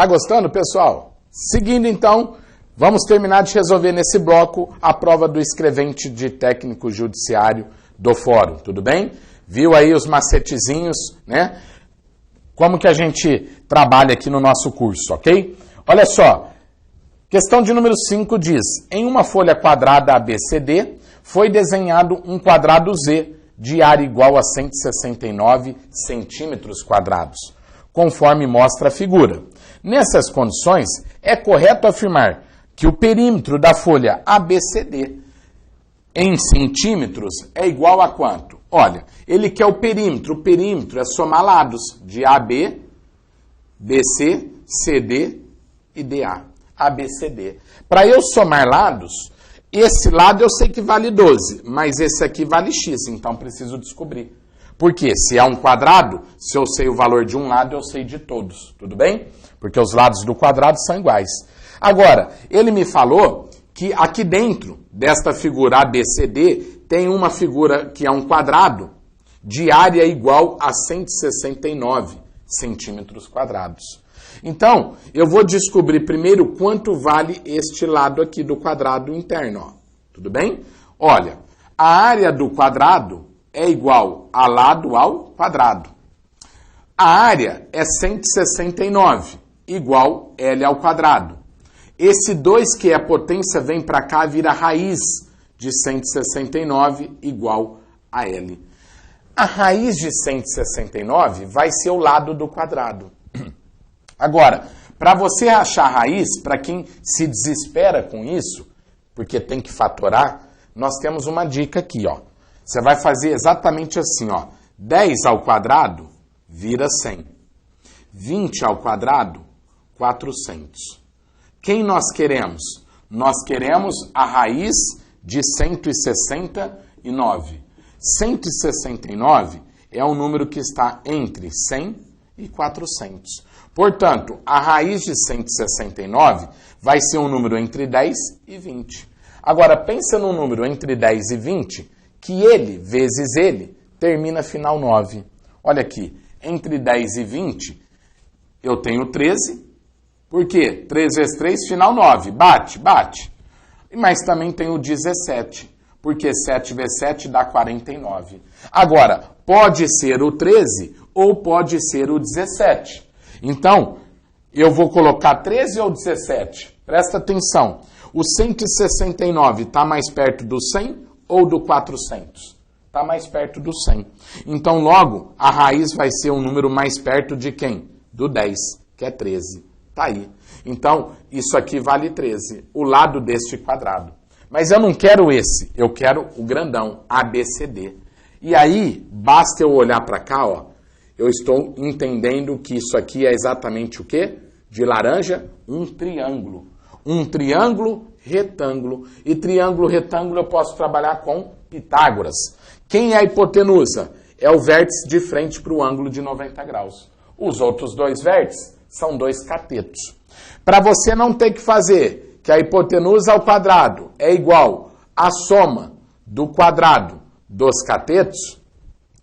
Tá gostando, pessoal? Seguindo, então, vamos terminar de resolver nesse bloco a prova do escrevente de técnico judiciário do fórum, tudo bem? Viu aí os macetezinhos, né? Como que a gente trabalha aqui no nosso curso, ok? Olha só, questão de número 5 diz, em uma folha quadrada ABCD, foi desenhado um quadrado Z de área igual a 169 centímetros quadrados, conforme mostra a figura. Nessas condições, é correto afirmar que o perímetro da folha ABCD em centímetros é igual a quanto? Olha, ele quer o perímetro é somar lados de AB, BC, CD e DA. ABCD. Para eu somar lados, esse lado eu sei que vale 12, mas esse aqui vale X, então preciso descobrir. Porque se é um quadrado, se eu sei o valor de um lado, eu sei de todos, tudo bem? Porque os lados do quadrado são iguais. Agora, ele me falou que aqui dentro desta figura ABCD tem uma figura que é um quadrado de área igual a 169 centímetros quadrados. Então, eu vou descobrir primeiro quanto vale este lado aqui do quadrado interno, ó. Tudo bem? Olha, a área do quadrado é igual a lado ao quadrado. A área é 169, igual L ao quadrado. Esse 2, que é a potência, vem para cá, vira raiz de 169, igual a L. A raiz de 169 vai ser o lado do quadrado. Agora, para você achar a raiz, para quem se desespera com isso, porque tem que fatorar, nós temos uma dica aqui, ó. Você vai fazer exatamente assim, ó. 10 ao quadrado vira 100. 20 ao quadrado, 400. Quem nós queremos? Nós queremos a raiz de 169. 169 é um número que está entre 100 e 400. Portanto, a raiz de 169 vai ser um número entre 10 e 20. Agora, pensa num número entre 10 e 20, que ele, vezes ele, termina final 9. Olha aqui, entre 10 e 20, eu tenho 13. Por quê? 3 vezes 3, final 9. Bate, bate. Mas também tenho 17. Porque 7 vezes 7 dá 49. Agora, pode ser o 13 ou pode ser o 17. Então, eu vou colocar 13 ou 17? Presta atenção. O 169 está mais perto do 100 ou do 400? Está mais perto do 100. Então, logo, a raiz vai ser um número mais perto de quem? Do 10, que é 13. Está aí. Então, isso aqui vale 13, o lado deste quadrado. Mas eu não quero esse, eu quero o grandão, ABCD. E aí, basta eu olhar para cá, ó, eu estou entendendo que isso aqui é exatamente o quê? De laranja, um triângulo. Um triângulo retângulo. E triângulo retângulo eu posso trabalhar com Pitágoras. Quem é a hipotenusa? É o vértice de frente para o ângulo de 90 graus. Os outros dois vértices são dois catetos. Para você não ter que fazer que a hipotenusa ao quadrado é igual à soma do quadrado dos catetos,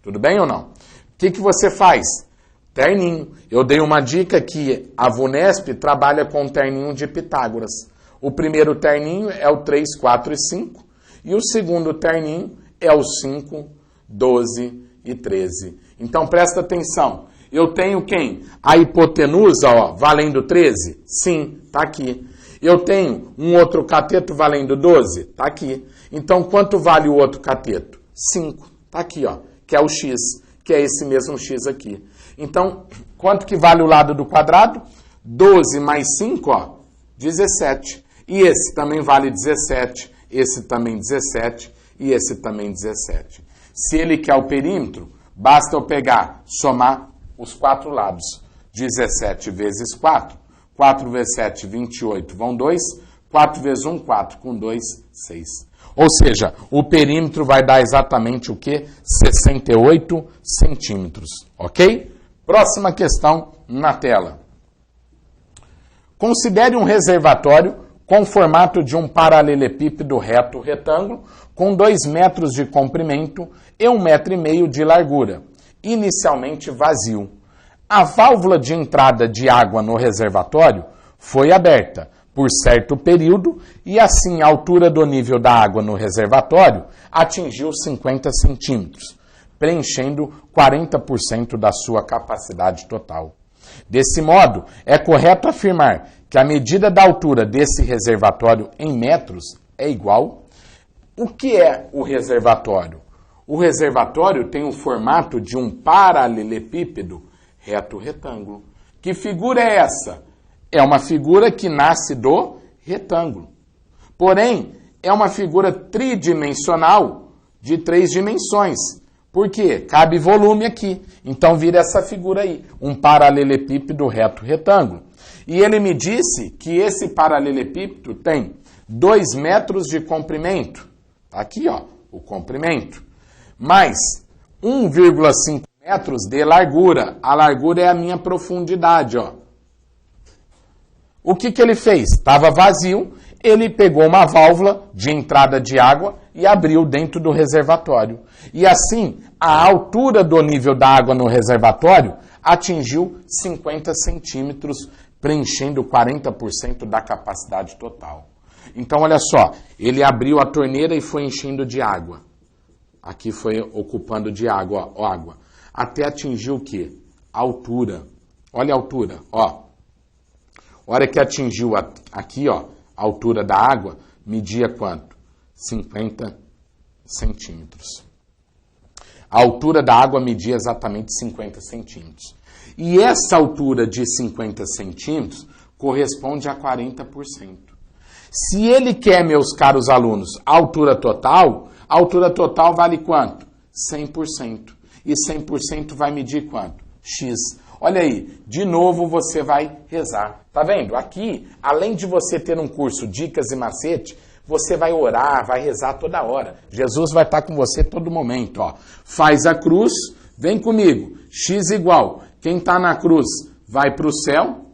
tudo bem ou não? O que você faz? Terninho. Eu dei uma dica que a VUNESP trabalha com o terninho de Pitágoras. O primeiro terninho é o 3, 4 e 5. E o segundo terninho é o 5, 12 e 13. Então, presta atenção. Eu tenho quem? A hipotenusa, ó, valendo 13? Sim, está aqui. Eu tenho um outro cateto valendo 12? Está aqui. Então, quanto vale o outro cateto? 5. Está aqui, ó, que é o x, que é esse mesmo x aqui. Então, quanto que vale o lado do quadrado? 12 mais 5, ó, 17. E esse também vale 17, esse também 17 e esse também 17. Se ele quer o perímetro, basta eu pegar, somar os quatro lados. 17 vezes 4. 4 vezes 7, 28, vão 2. 4 vezes 1, 4. Com 2, 6. Ou seja, o perímetro vai dar exatamente o quê? 68 centímetros. Ok? Próxima questão na tela. Considere um reservatório com formato de um paralelepípedo reto retângulo com 2 metros de comprimento e 1,5 metro de largura, inicialmente vazio. A válvula de entrada de água no reservatório foi aberta por certo período e assim a altura do nível da água no reservatório atingiu 50 centímetros, preenchendo 40% da sua capacidade total. Desse modo, é correto afirmar que a medida da altura desse reservatório em metros é igual. O que é o reservatório? O reservatório tem o formato de um paralelepípedo reto-retângulo. Que figura é essa? É uma figura que nasce do retângulo. Porém, é uma figura tridimensional de 3 dimensões. Por quê? Cabe volume aqui. Então vira essa figura aí, um paralelepípedo reto-retângulo. E ele me disse que esse paralelepípedo tem 2 metros de comprimento. Aqui, ó, o comprimento. Mais 1,5 metros de largura. A largura é a minha profundidade, ó. O que ele fez? Estava vazio, ele pegou uma válvula de entrada de água e abriu dentro do reservatório. E assim, a altura do nível da água no reservatório atingiu 50 centímetros, preenchendo 40% da capacidade total. Então, olha só, ele abriu a torneira e foi enchendo de água. Aqui foi ocupando de água, ó, água. Até atingir o quê? A altura. Olha a altura, ó. A hora que atingiu aqui, ó, a altura da água, media quanto? 50 centímetros. A altura da água media exatamente 50 centímetros. E essa altura de 50 centímetros corresponde a 40%. Se ele quer, meus caros alunos, a altura total vale quanto? 100%. E 100% vai medir quanto? X. Olha aí, de novo você vai rezar. Tá vendo? Aqui, além de você ter um curso Dicas e Macete, você vai orar, vai rezar toda hora. Jesus vai estar com você todo momento. Ó. Faz a cruz, vem comigo. X igual. Quem está na cruz vai para o céu.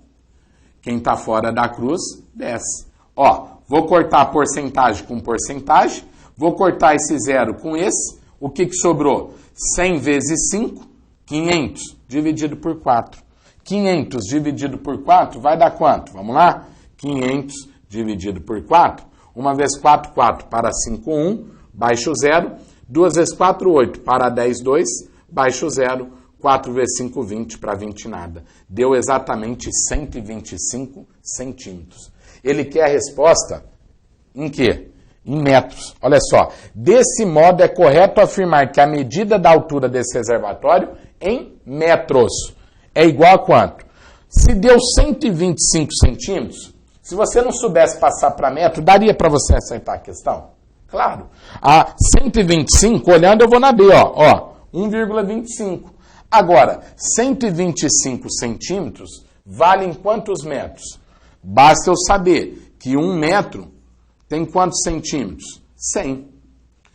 Quem está fora da cruz, desce. Ó, vou cortar porcentagem com porcentagem. Vou cortar esse zero com esse. O que sobrou? 100 vezes 5, 500. Dividido por 4. 500 dividido por 4 vai dar quanto? Vamos lá? 500 dividido por 4. 1 vezes 4, 4. Para 5, 1. Baixa o 0. 2 vezes 4, 8. Para 10, 2. Baixa o 0. 4 vezes 5, 20. Para 20, nada. Deu exatamente 125 centímetros. Ele quer a resposta em quê? Em metros. Olha só. Desse modo, é correto afirmar que a medida da altura desse reservatório em metros é igual a quanto? Se deu 125 centímetros, se você não soubesse passar para metro, daria para você acertar a questão? Claro. A 125, olhando, eu vou na B, ó 1,25. Agora, 125 centímetros vale em quantos metros? Basta eu saber que 1 metro tem quantos centímetros? 100.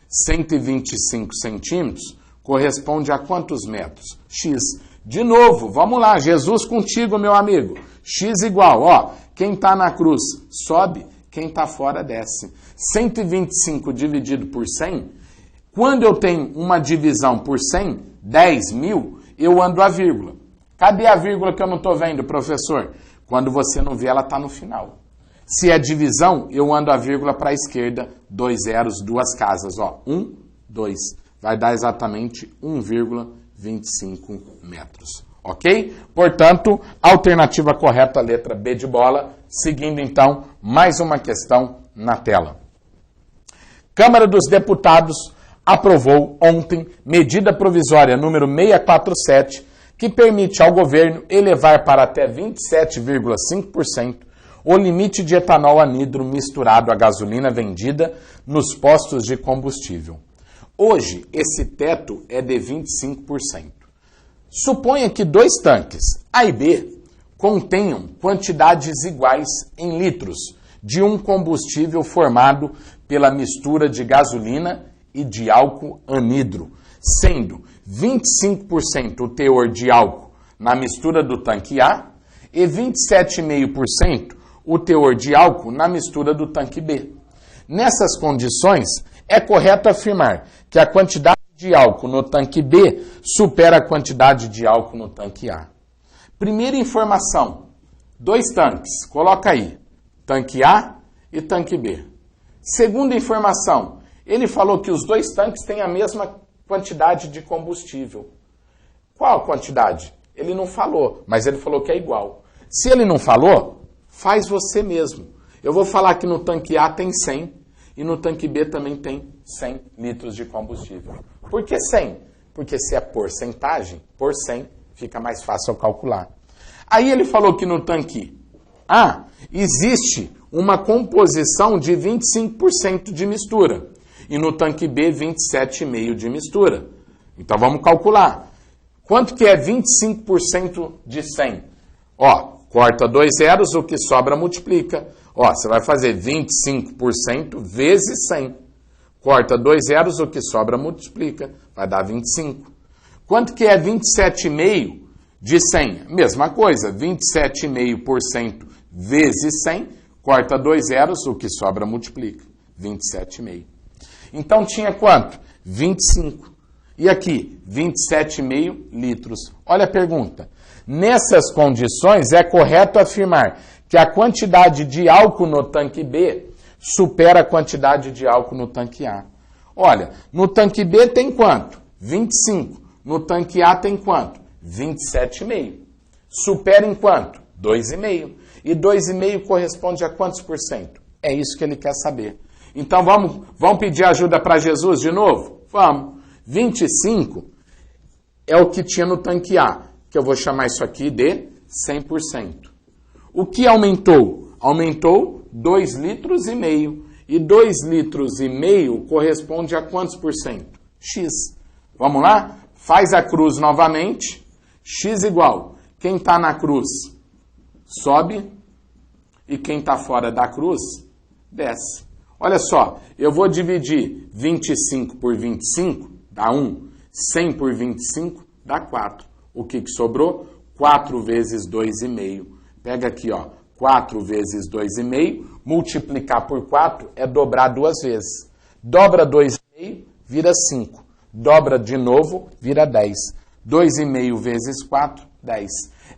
125 centímetros corresponde a quantos metros? X. De novo, vamos lá, Jesus contigo, meu amigo. X igual, ó, quem está na cruz sobe, quem está fora desce. 125 dividido por 100, quando eu tenho uma divisão por 100, 10.000, eu ando a vírgula. Cadê a vírgula que eu não estou vendo, professor? Quando você não vê, ela está no final. Se é divisão, eu ando a vírgula para a esquerda, 2 zeros, 2 casas, ó, 1, 2. Vai dar exatamente 1,25 metros. Ok? Portanto, alternativa correta, letra B de bola. Seguindo, então, mais uma questão na tela. Câmara dos Deputados aprovou ontem medida provisória número 647, que permite ao governo elevar para até 27,5% o limite de etanol anidro misturado à gasolina vendida nos postos de combustível. Hoje, esse teto é de 25%. Suponha que 2 tanques, A e B, contenham quantidades iguais em litros de um combustível formado pela mistura de gasolina e de álcool anidro, sendo 25% o teor de álcool na mistura do tanque A e 27,5% o teor de álcool na mistura do tanque B. Nessas condições, é correto afirmar que a quantidade de álcool no tanque B supera a quantidade de álcool no tanque A. Primeira informação, 2 tanques, coloca aí, tanque A e tanque B. Segunda informação, ele falou que os 2 tanques têm a mesma quantidade de combustível. Qual a quantidade? Ele não falou, mas ele falou que é igual. Se ele não falou, faz você mesmo. Eu vou falar que no tanque A tem 100 e no tanque B também tem 100 litros de combustível. Por que 100? Porque se é porcentagem, por 100 fica mais fácil eu calcular. Aí ele falou que no tanque A existe uma composição de 25% de mistura e no tanque B 27,5% de mistura. Então vamos calcular. Quanto que é 25% de 100? Ó, corta 2 zeros, o que sobra multiplica. Ó, você vai fazer 25% vezes 100. Corta 2 zeros, o que sobra multiplica. Vai dar 25. Quanto que é 27,5% de 100? Mesma coisa, 27,5% vezes 100. Corta 2 zeros, o que sobra multiplica. 27,5%. Então tinha quanto? 25. E aqui, 27,5 litros. Olha a pergunta. Nessas condições, é correto afirmar que a quantidade de álcool no tanque B supera a quantidade de álcool no tanque A. Olha, no tanque B tem quanto? 25. No tanque A tem quanto? 27,5. Supera em quanto? 2,5. E 2,5 corresponde a quantos por cento? É isso que ele quer saber. Então vamos pedir ajuda para Jesus de novo? Vamos. 25 é o que tinha no tanque A, que eu vou chamar isso aqui de 100%. O que aumentou? Aumentou 2,5 litros. E 2,5 litros corresponde a quantos por cento? X. Vamos lá? Faz a cruz novamente. X igual. Quem está na cruz sobe e quem está fora da cruz desce. Olha só, eu vou dividir 25 por 25, dá 1. 100 por 25, dá 4. O que sobrou? 4 vezes 2,5. Pega aqui, ó, 4 vezes 2,5, multiplicar por 4 é dobrar 2 vezes. Dobra 2,5, vira 5. Dobra de novo, vira 10. 2,5 vezes 4, 10.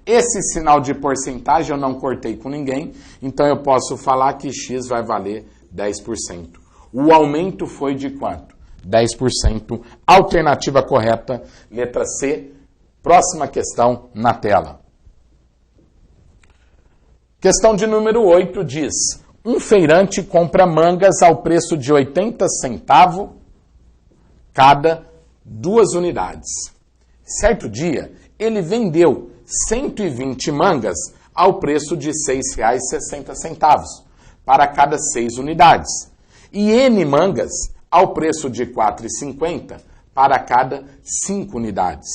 Esse sinal de porcentagem eu não cortei com ninguém, então eu posso falar que X vai valer 10%. O aumento foi de quanto? 10%. Alternativa correta, letra C. Próxima questão na tela. Questão de número 8 diz: um feirante compra mangas ao preço de 80 centavos cada 2 unidades. Certo dia, ele vendeu 120 mangas ao preço de R$ 6,60 para cada 6 unidades. E N mangas ao preço de R$ 4,50 para cada 5 unidades.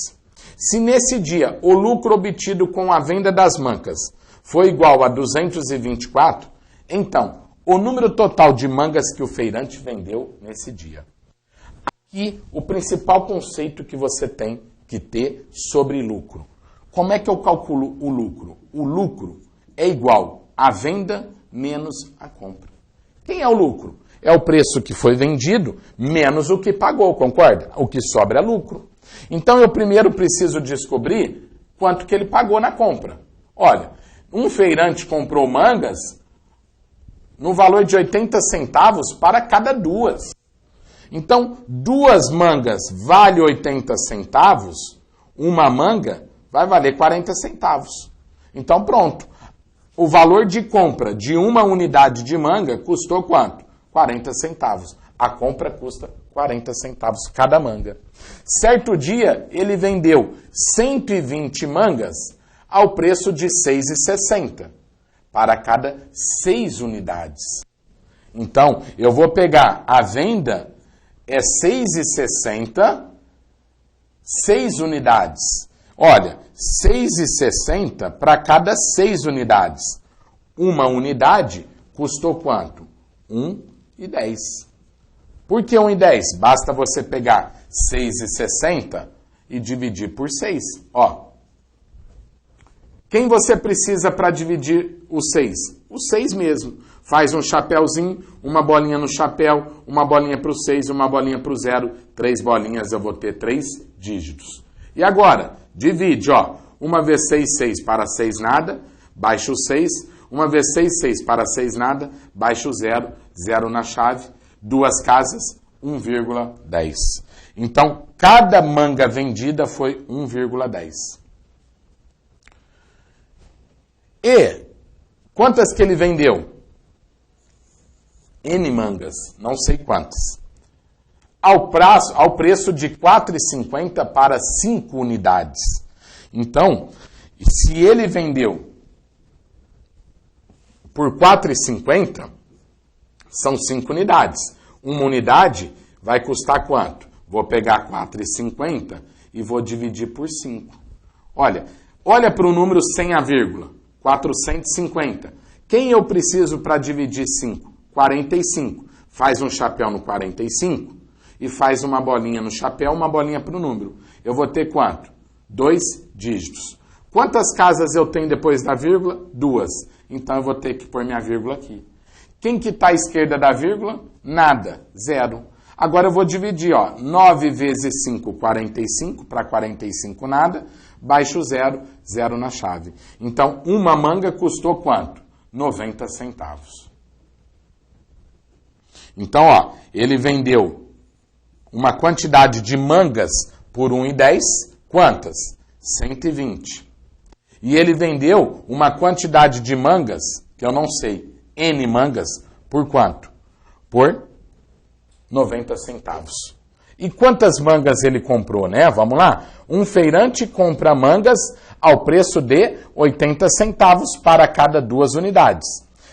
Se nesse dia o lucro obtido com a venda das mangas foi igual a 224, então o número total de mangas que o feirante vendeu nesse dia. Aqui o principal conceito que você tem que ter sobre lucro. Como é que eu calculo o lucro? O lucro é igual a venda menos a compra. Quem é o lucro? É o preço que foi vendido menos o que pagou, concorda? O que sobra é lucro. Então eu primeiro preciso descobrir quanto que ele pagou na compra. Olha, um feirante comprou mangas no valor de 80 centavos para cada 2. Então, 2 mangas vale 80 centavos, uma manga vai valer 40 centavos. Então pronto. O valor de compra de uma unidade de manga custou quanto? 40 centavos. A compra custa 40 centavos cada manga. Certo dia, ele vendeu 120 mangas ao preço de R$ 6,60 para cada 6 unidades. Então, eu vou pegar a venda, é 6,60, 6 unidades. Olha, 6,60 para cada 6 unidades. Uma unidade custou quanto? 1,10. Por que 1,10? Basta você pegar 6,60 e dividir por 6. Ó. Quem você precisa para dividir o 6? O 6 mesmo. Faz um chapéuzinho, uma bolinha no chapéu, uma bolinha para o 6, uma bolinha para o 0, 3 bolinhas, eu vou ter 3 dígitos. E agora, divide, ó. 1 vezes 6, 6 para 6 nada, baixa o 6. 1 vezes 6, 6 para 6 nada, baixa o 0, 0 na chave, 2 casas, 1,10. Então, cada manga vendida foi 1,10. E quantas que ele vendeu? N mangas, não sei quantas. Ao preço de R$ 4,50 para 5 unidades. Então, se ele vendeu por R$ 4,50, são 5 unidades. Uma unidade vai custar quanto? Vou pegar R$ 4,50 e vou dividir por 5. Olha para o número sem a vírgula. 450. Quem eu preciso para dividir 5? 45. Faz um chapéu no 45 e faz uma bolinha no chapéu, uma bolinha para o número. Eu vou ter quanto? 2 dígitos. Quantas casas eu tenho depois da vírgula? 2. Então eu vou ter que pôr minha vírgula aqui. Quem que está à esquerda da vírgula? Nada. 0. Agora eu vou dividir, 9 vezes 5, 45, para 45 nada, baixo o 0, 0 na chave. Então, uma manga custou quanto? 90 centavos. Então, ele vendeu uma quantidade de mangas por 1,10, quantas? 120. E ele vendeu uma quantidade de mangas, que eu não sei, N mangas, por quanto? Por 90 centavos. E quantas mangas ele comprou, né? Vamos lá. Um feirante compra mangas ao preço de 80 centavos para cada 2 unidades.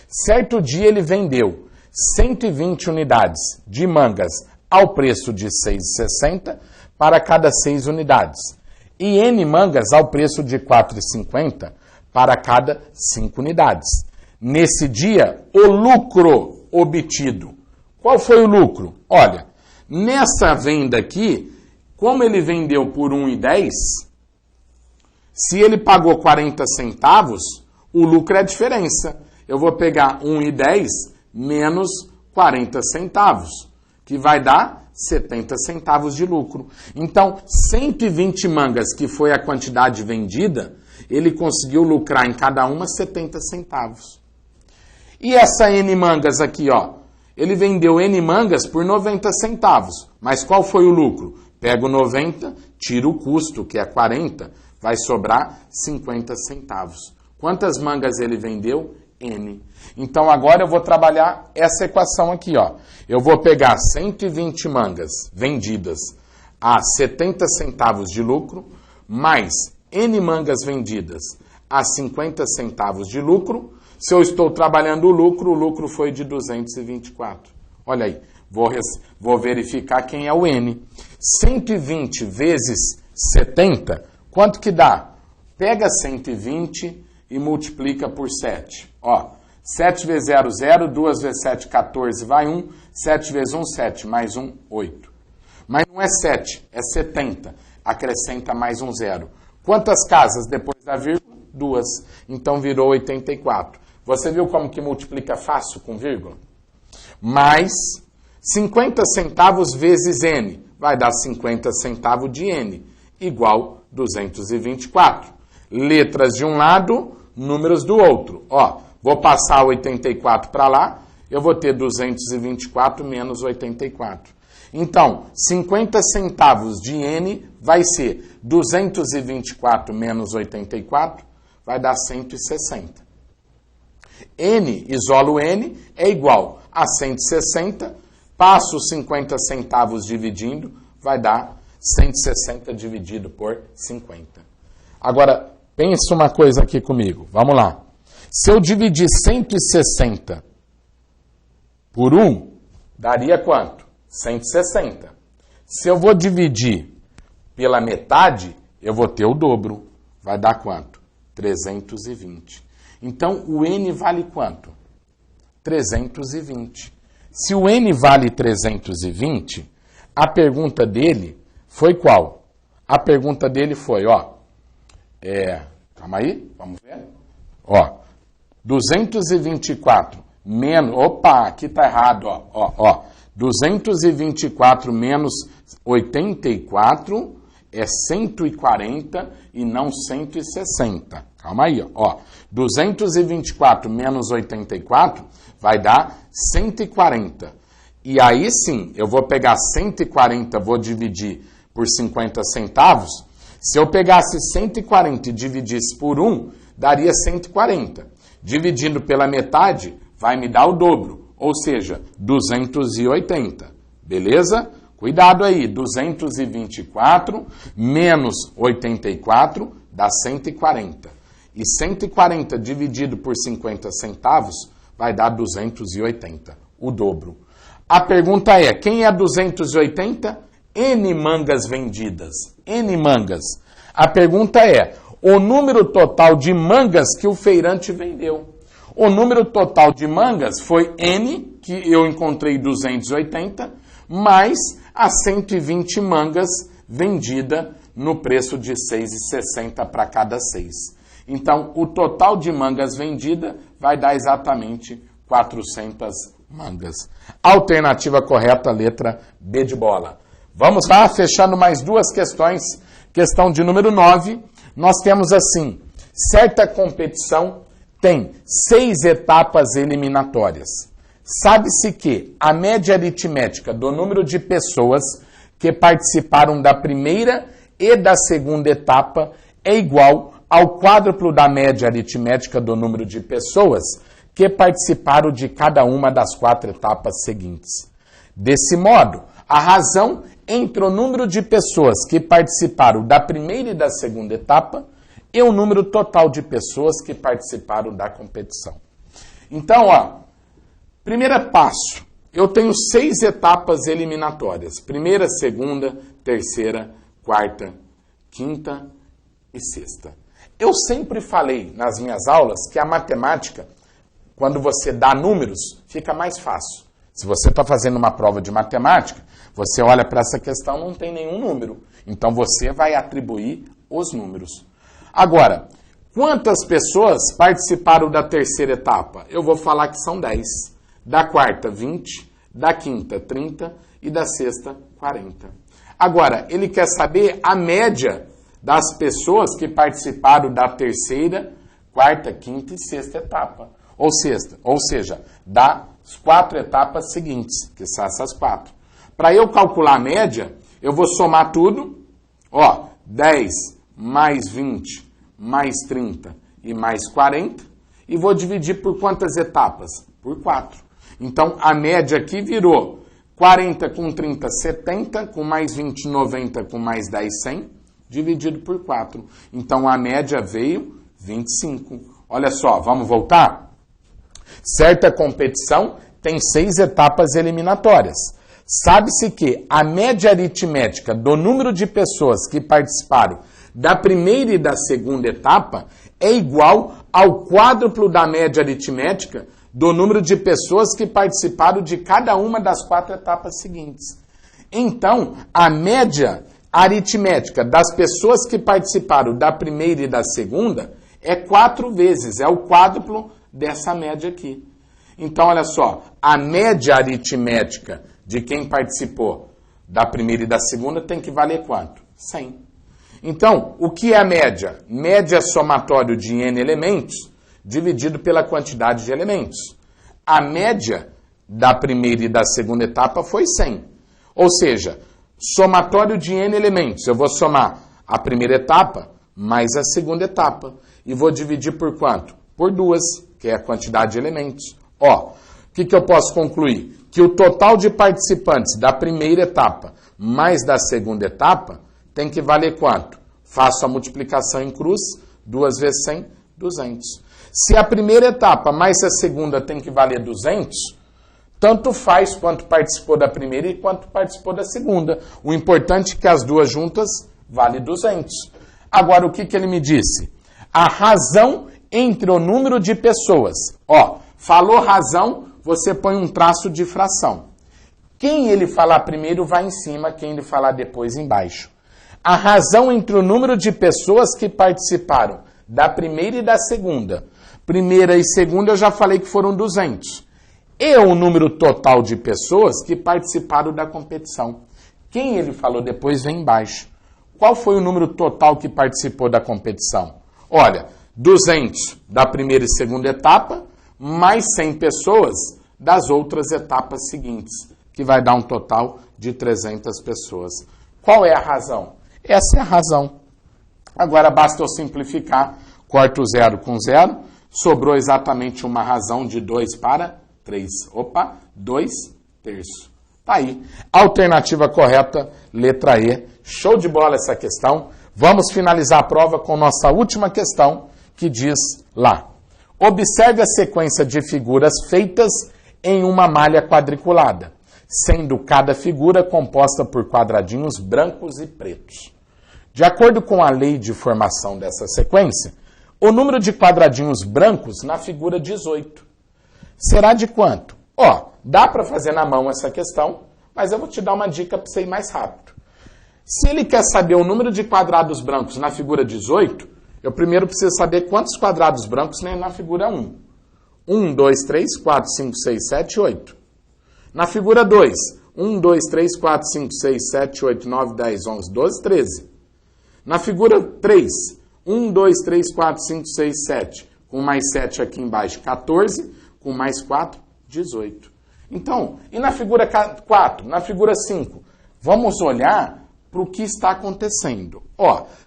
Certo dia ele vendeu 120 unidades de mangas ao preço de 6,60 para cada 6 unidades. E N mangas ao preço de 4,50 para cada 5 unidades. Nesse dia, o lucro obtido. Qual foi o lucro? Olha, nessa venda aqui, como ele vendeu por 1,10, se ele pagou 40 centavos, o lucro é a diferença. Eu vou pegar 1,10 menos 40 centavos, que vai dar 70 centavos de lucro. Então, 120 mangas, que foi a quantidade vendida, ele conseguiu lucrar em cada uma 70 centavos. E essa N mangas aqui, ele vendeu N mangas por 90 centavos. Mas qual foi o lucro? Pego 90, tiro o custo, que é 40, vai sobrar 50 centavos. Quantas mangas ele vendeu? N. Então agora eu vou trabalhar essa equação aqui, Eu vou pegar 120 mangas vendidas a 70 centavos de lucro, mais N mangas vendidas a 50 centavos de lucro. Se eu estou trabalhando o lucro foi de 224. Olha aí, vou verificar quem é o N. 120 vezes 70, quanto que dá? Pega 120 e multiplica por 7. 7 vezes 0, 0, 2 vezes 7, 14, vai 1. 7 vezes 1, 7, mais 1, 8. Mas não é 7, é 70. Acrescenta mais um 0. Quantas casas depois da vírgula? 2. Então virou 84. Você viu como que multiplica fácil com vírgula? Mais 50 centavos vezes N. Vai dar 50 centavos de N, igual 224. Letras de um lado, números do outro. Vou passar 84 para lá, eu vou ter 224 menos 84. Então, 50 centavos de N vai ser 224 menos 84, vai dar 160. N, isolo N, é igual a 160, passo 50 centavos dividindo, vai dar 160 dividido por 50. Agora, pensa uma coisa aqui comigo, vamos lá. Se eu dividir 160 por 1, daria quanto? 160. Se eu vou dividir pela metade, eu vou ter o dobro. Vai dar quanto? 320. Então, o N vale quanto? 320. Se o N vale 320, a pergunta dele foi qual? A pergunta dele foi, calma aí, vamos ver. 224 menos, aqui tá errado, 224 menos 84 é 140 e não 160. Calma aí, ó. 224 menos 84 vai dar 140. E aí sim, eu vou pegar 140, vou dividir por 50 centavos. Se eu pegasse 140 e dividisse por 1, daria 140. Dividindo pela metade, vai me dar o dobro, ou seja, 280. Beleza? Cuidado aí, 224 menos 84 dá 140. E 140 dividido por 50 centavos vai dar 280, o dobro. A pergunta é, quem é 280? N mangas vendidas. N mangas. A pergunta é, o número total de mangas que o feirante vendeu. O número total de mangas foi N, que eu encontrei 280, mais as 120 mangas vendidas no preço de R$ 6,60 para cada 6. Então, o total de mangas vendida vai dar exatamente 400 mangas. Alternativa correta, letra B de bola. Vamos lá, fechando mais duas questões. Questão de número 9. Nós temos assim, certa competição tem 6 etapas eliminatórias. Sabe-se que a média aritmética do número de pessoas que participaram da primeira e da segunda etapa é igual ao quádruplo da média aritmética do número de pessoas que participaram de cada uma das 4 etapas seguintes. Desse modo, a razão entre o número de pessoas que participaram da primeira e da segunda etapa e o número total de pessoas que participaram da competição. Então, primeiro passo, eu tenho 6 etapas eliminatórias. Primeira, segunda, terceira, quarta, quinta e sexta. Eu sempre falei nas minhas aulas que a matemática, quando você dá números, fica mais fácil. Se você está fazendo uma prova de matemática, você olha para essa questão, não tem nenhum número. Então você vai atribuir os números. Agora, quantas pessoas participaram da terceira etapa? Eu vou falar que são 10. Da quarta, 20. Da quinta, 30. E da sexta, 40. Agora, ele quer saber a média das pessoas que participaram da terceira, quarta, quinta e sexta etapa. Ou seja, das 4 etapas seguintes, que são essas 4. Para eu calcular a média, eu vou somar tudo. 10 mais 20 mais 30 e mais 40. E vou dividir por quantas etapas? Por 4. Então, a média aqui virou 40 com 30, 70, com mais 20, 90, com mais 10, 100, dividido por 4. Então, a média veio 25. Olha só, vamos voltar? Certa competição tem 6 etapas eliminatórias. Sabe-se que a média aritmética do número de pessoas que participaram da primeira e da segunda etapa é igual ao quádruplo da média aritmética do número de pessoas que participaram de cada uma das 4 etapas seguintes. Então, a média aritmética das pessoas que participaram da primeira e da segunda é 4 vezes, é o quádruplo dessa média aqui. Então, olha só, a média aritmética de quem participou da primeira e da segunda tem que valer quanto? 100. Então, o que é a média? Média é somatório de n elementos dividido pela quantidade de elementos. A média da primeira e da segunda etapa foi 100. Ou seja, somatório de n elementos. Eu vou somar a primeira etapa mais a segunda etapa. E vou dividir por quanto? Por 2, que é a quantidade de elementos. O que eu posso concluir? Que o total de participantes da primeira etapa mais da segunda etapa tem que valer quanto? Faço a multiplicação em cruz, 2 vezes 100, 200. Se a primeira etapa mais a segunda tem que valer 200, tanto faz quanto participou da primeira e quanto participou da segunda. O importante é que as duas juntas vale 200. Agora, o que ele me disse? A razão entre o número de pessoas. Falou razão, você põe um traço de fração. Quem ele falar primeiro vai em cima, quem ele falar depois embaixo. A razão entre o número de pessoas que participaram da primeira e da segunda. Primeira e segunda eu já falei que foram 200. E o número total de pessoas que participaram da competição. Quem ele falou depois vem embaixo. Qual foi o número total que participou da competição? Olha, 200 da primeira e segunda etapa, mais 100 pessoas das outras etapas seguintes, que vai dar um total de 300 pessoas. Qual é a razão? Essa é a razão. Agora basta eu simplificar, corto o 0 com 0, sobrou exatamente uma razão de 2 para 3. Opa, 2 terços. Tá aí. Alternativa correta, letra E. Show de bola essa questão. Vamos finalizar a prova com nossa última questão, que diz lá: observe a sequência de figuras feitas em uma malha quadriculada, sendo cada figura composta por quadradinhos brancos e pretos. De acordo com a lei de formação dessa sequência, o número de quadradinhos brancos na figura 18 será de quanto? Dá para fazer na mão essa questão, mas eu vou te dar uma dica para você ir mais rápido. Se ele quer saber o número de quadrados brancos na figura 18, eu primeiro preciso saber quantos quadrados brancos tem na figura 1. 1, 2, 3, 4, 5, 6, 7, 8. Na figura 2, 1, 2, 3, 4, 5, 6, 7, 8, 9, 10, 11, 12, 13. Na figura 3, 1, 2, 3, 4, 5, 6, 7. Com mais 7 aqui embaixo, 14. Com mais 4, 18. Então, e na figura 4, na figura 5? Vamos olhar para o que está acontecendo.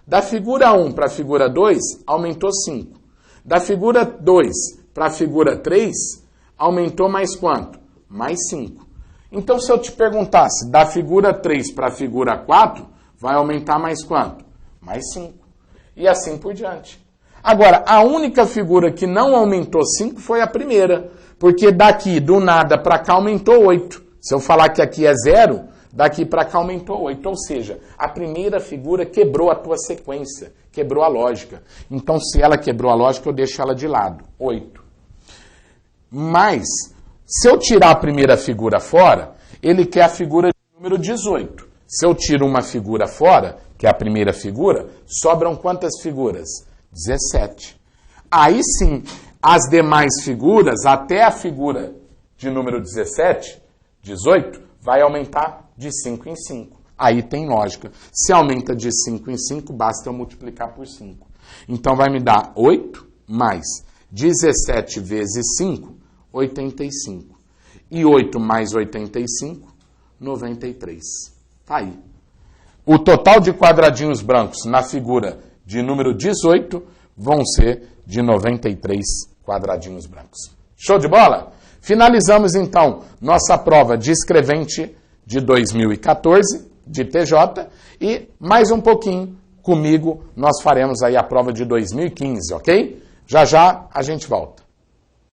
Da figura 1 para a figura 2, aumentou 5. Da figura 2 para a figura 3, aumentou mais quanto? Mais 5. Então, se eu te perguntasse, da figura 3 para a figura 4, vai aumentar mais quanto? Mais 5. E assim por diante. Agora, a única figura que não aumentou 5 foi a primeira, porque daqui, do nada para cá, aumentou 8. Se eu falar que aqui é 0, daqui para cá aumentou 8. Ou seja, a primeira figura quebrou a tua sequência, quebrou a lógica. Então, se ela quebrou a lógica, eu deixo ela de lado. 8. Mas, se eu tirar a primeira figura fora, ele quer a figura de número 18. Se eu tiro uma figura fora, que é a primeira figura, sobram quantas figuras? 17. Aí sim, as demais figuras, até a figura de número 17, 18, vai aumentar de 5 em 5. Aí tem lógica. Se aumenta de 5 em 5, basta eu multiplicar por 5. Então vai me dar 8 mais 17 vezes 5, 85. E 8 mais 85, 93. Tá aí. O total de quadradinhos brancos na figura de número 18 vão ser de 93 quadradinhos brancos. Show de bola? Finalizamos então nossa prova de escrevente de 2014, de TJ, e mais um pouquinho comigo nós faremos aí a prova de 2015, ok? Já já a gente volta.